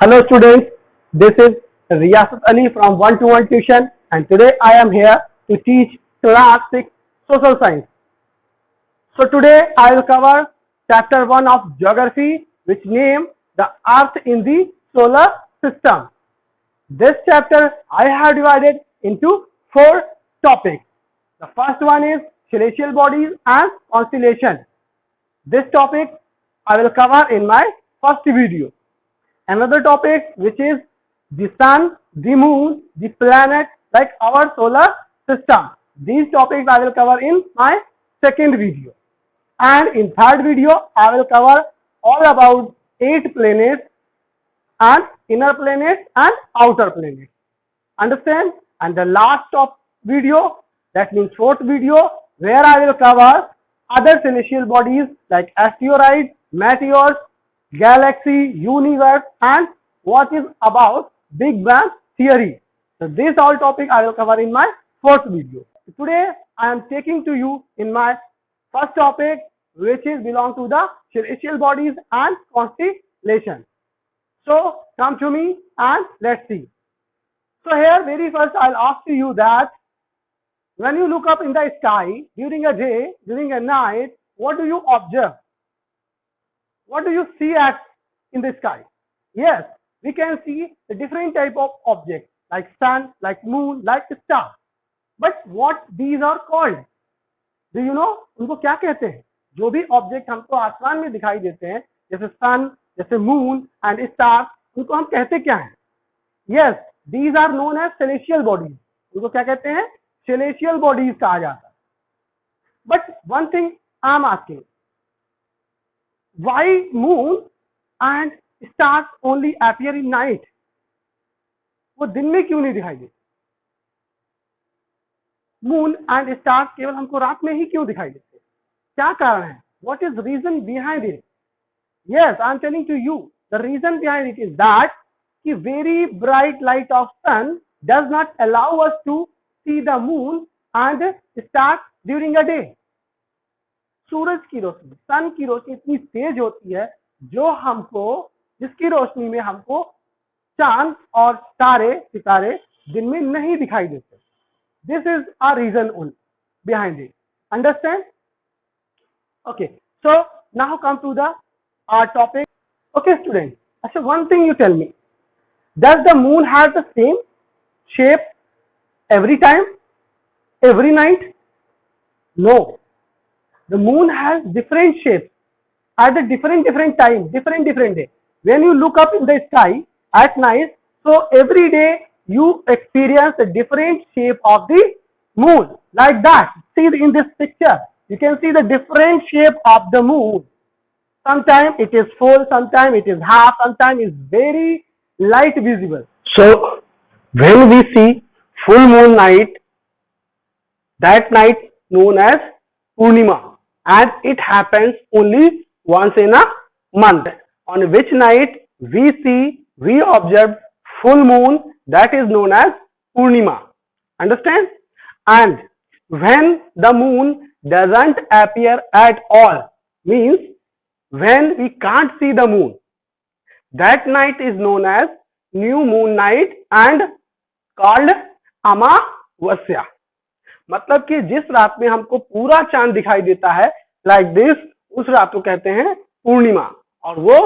Hello students, this is Riyasat Ali from One to One Tuition and today I am here to teach class 6 social science. So today I will cover chapter 1 of geography which name the earth in the solar system. This chapter I have divided into 4 topics. The first one is celestial bodies and constellation. This topic I will cover in my first video. Another topic which is the sun, the moon, the planet like our solar system. These topics I will cover in my second video. And in third video I will cover all about 8 planets and inner planets and outer planets. Understand? And the last of video, that means fourth video, where I will cover other celestial bodies like asteroids, meteors, galaxy, universe and what is about Big Bang theory. So this all topic I will cover in my fourth video. Today I am taking to you in my first topic which is belong to the celestial bodies and constellation. So come to me and let's see. So here very first I'll ask you that when you look up in the sky during a day, during a night, what do you observe? What do you see in the sky? Yes, we can see the different type of objects like sun, like moon, like star. But what these are called? Do you know? उनको क्या कहते हैं? जो भी object हमको आसमान में दिखाई देते हैं जैसे सन, जैसे मून एंड स्टार, उनको हम कहते क्या हैं? Yes, these are known as celestial bodies. उनको क्या कहते हैं? Celestial bodies कहा जाता है. But one thing I am asking, why moon and stars only appear in night? वो दिन में क्यों नहीं दिखाई देते? मून एंड स्टार्स केवल हमको रात में ही क्यों दिखाई देते? क्या कारण है? What is reason behind it? Yes, I am telling to you. The reason behind it is that the very bright light of sun does not allow us to see the moon and stars during a day. सूरज की रोशनी, सन की रोशनी इतनी तेज होती है जो हमको, जिसकी रोशनी में हमको चांद और तारे, सितारे दिन में नहीं दिखाई देते. This is a reason behind it. Understand? Okay. So now come to the topic. Okay, students. So one thing you tell me. Does the moon have the same shape every time, every night? No. The moon has different shapes at a different time, different day. When you look up in the sky at night, so every day you experience a different shape of the moon like that. See in this picture, you can see the different shape of the moon. Sometimes it is full, sometimes it is half, sometimes it is very light visible. So when we see full moon night, that night known as Purnima, and it happens only once in a month, on which night we observe full moon, that is known as Purnima. Understand? And when the moon doesn't appear at all, means when we can't see the moon, that night is known as new moon night and called अमावस्या. मतलब कि जिस रात में हमको पूरा चांद दिखाई देता है लाइक दिस, उस रात को कहते हैं पूर्णिमा, और वो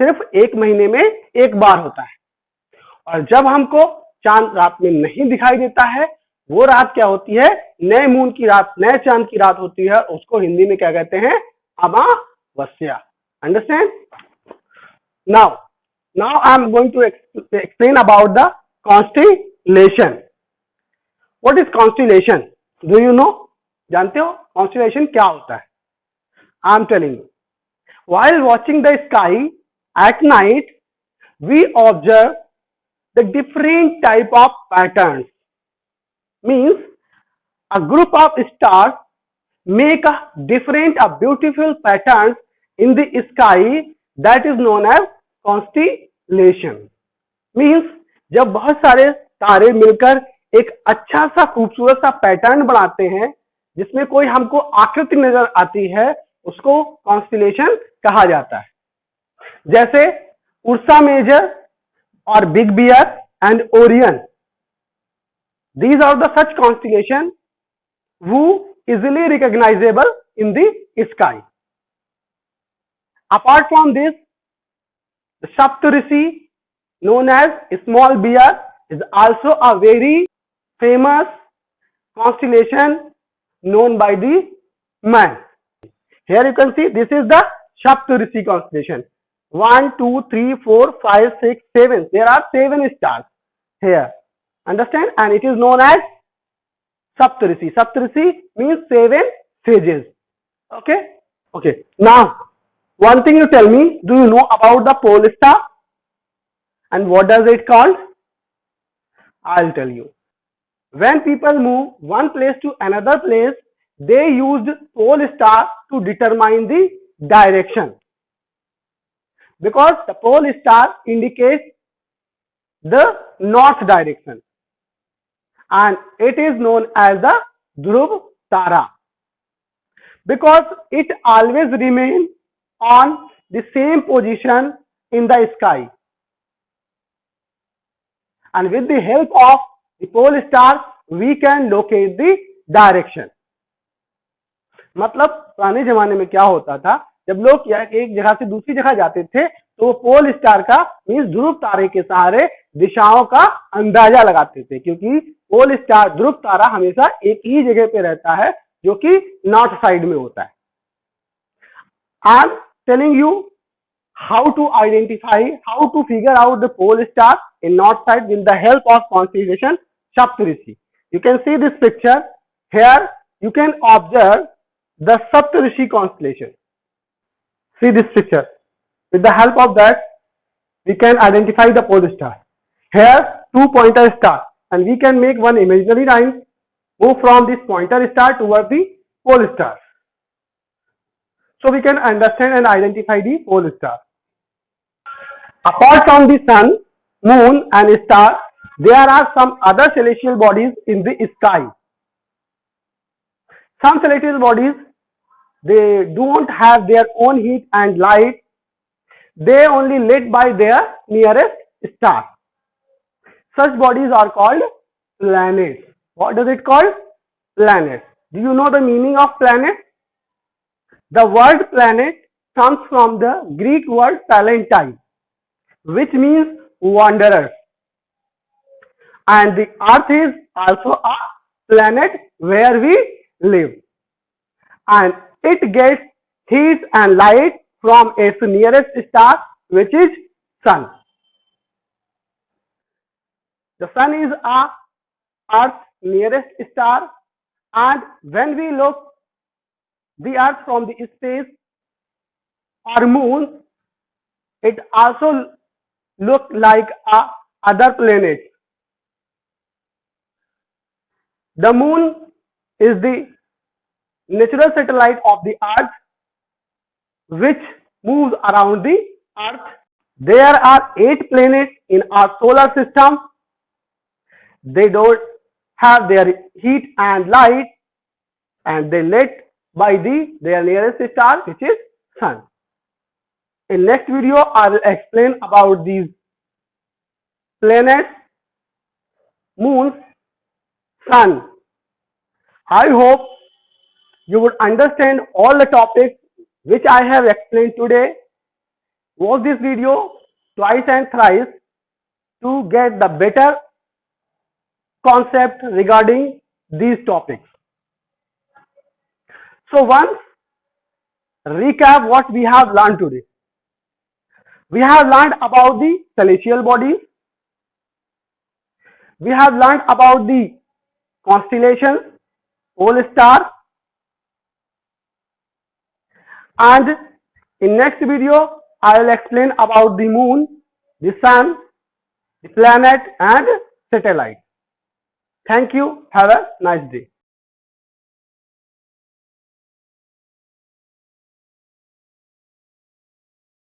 सिर्फ एक महीने में एक बार होता है. और जब हमको चांद रात में नहीं दिखाई देता है, वो रात क्या होती है? नए मून की रात, नए चांद की रात होती है. उसको हिंदी में क्या कहते हैं? अमावस्या. Understand? Now I am going to explain about the constellation. What is constellation? Do you know? जानते हो constellation क्या होता है? I am telling you. While watching the sky at night, we observe the different type of patterns. Means a group of stars make a beautiful patterns in the sky, that is known as constellation. Means जब बहुत सारे तारे मिलकर एक अच्छा सा खूबसूरत सा पैटर्न बनाते हैं जिसमें कोई हमको आकृति नजर आती है, उसको कॉन्स्टेलेशन कहा जाता है. जैसे Ursa Major or Big Bear and Orion. These are the such constellations who easily recognizable in the sky. Apart from this, the Saptarishi, known as Small Bear, is also a very famous constellation known by the man. Here you can see this is the Saptarishi constellation. 1, 2, 3, 4, 5, 6, 7. There are 7 stars here. Understand? And it is known as Saptarishi. Saptarishi means 7 phases. Okay? Okay. Now, one thing you tell me, do you know about the pole star? And what does it called? I'll tell you. When people move one place to another place, they used pole star to determine the direction. Because the pole star indicates the north direction. And it is known as the Dhruv Tara. Because it always remains on the same position in the sky. And with the help of the pole star, we can locate the direction. मतलब पुराने जमाने में क्या होता था, जब लोग एक जगह से दूसरी जगह जाते थे तो वो पोल स्टार का मींस ध्रुव तारे के सहारे दिशाओं का अंदाजा लगाते थे, क्योंकि पोल स्टार ध्रुव तारा हमेशा एक ही जगह पे रहता है जो कि नॉर्थ साइड में होता है. I am telling you how to identify, how to figure out the pole star in north side with the help of constellation Saptarishi. You can see this picture. Here you can observe the Saptarishi constellation. See this picture. With the help of that, we can identify the pole star. Here 2 pointer star, and we can make one imaginary line move from this pointer star towards the pole star. So we can understand and identify the pole star. Apart from the sun, moon and stars, there are some other celestial bodies in the sky. Some celestial bodies, they don't have their own heat and light. They only lit by their nearest star. Such bodies are called planets. What does it call? Planets. Do you know the meaning of planet? The word planet comes from the Greek word palantai, which means wanderers. And the earth is also a planet where we live. And it gets heat and light from its nearest star, which is sun. The sun is Earth's nearest star, and when we look the earth from the space or moon, it also look like other planets. The moon is the natural satellite of the earth which moves around the earth. There are 8 planets in our solar system. They don't have their heat and light, and they lit by their nearest star, which is sun. In next video, I will explain about these planets, moons, sun. I hope you would understand all the topics which I have explained today. Watch this video twice and thrice to get the better concept regarding these topics. So once recap what we have learned today. We have learned about the celestial bodies. We have learned about the constellations, pole star, and in next video I will explain about the moon, the sun, the planet and satellite. Thank you. Have a nice day.